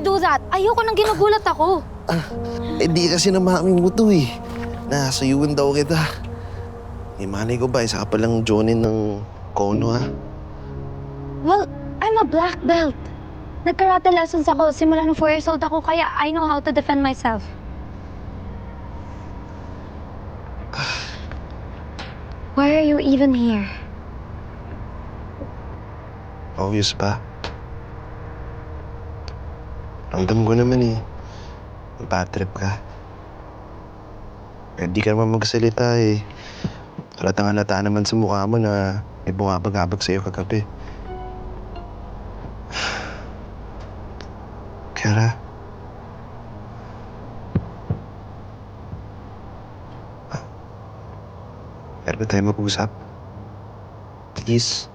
do that. Ayoko nang ginugulat ako. Di kasi na mami mo to eh. Nasayuan daw kita. Malay ko ba, isa ka palang Jonin ng Kono ha? Well, I'm a black belt. Nag-karate lessons ako simula nung 4 years old ako, kaya I know how to defend myself. Why are you even here? Obvious ba? Ramdam ko naman eh. Bad trip ka. Di ka naman magsalita eh. Halatang-halata naman sa mukha mo na may bumabag-abag sa'yo kagabi. Kara? Pwede ba tayo mag-usap? Please?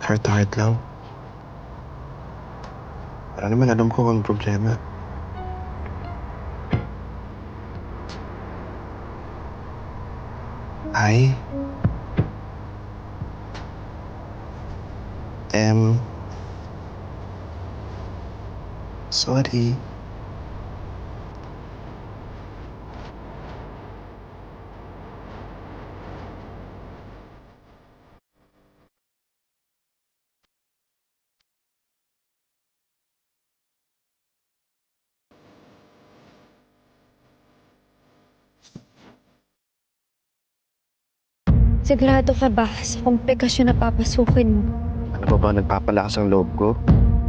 Heart to heart lang. Para naman alam ko ang problema. I am sorry. Sigurado ka ba sa komplikasyon na papasukin mo? Ano ba nagpapalakas ang loob ko?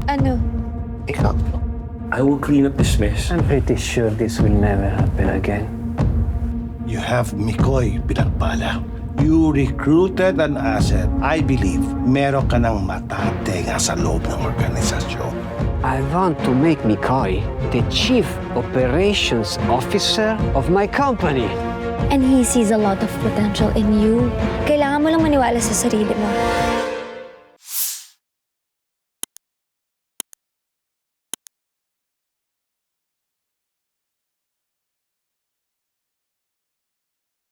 Ano? Ikaw. I will clean up this mess. I'm pretty sure this will never happen again. You have Mikoy pinagpala. You recruited an asset. I believe meron ka ng matatenga sa loob ng organisasyon. I want to make Mikoy the Chief Operations Officer of my company. And he sees a lot of potential in you. Kailangan mo lang maniwala sa sarili mo.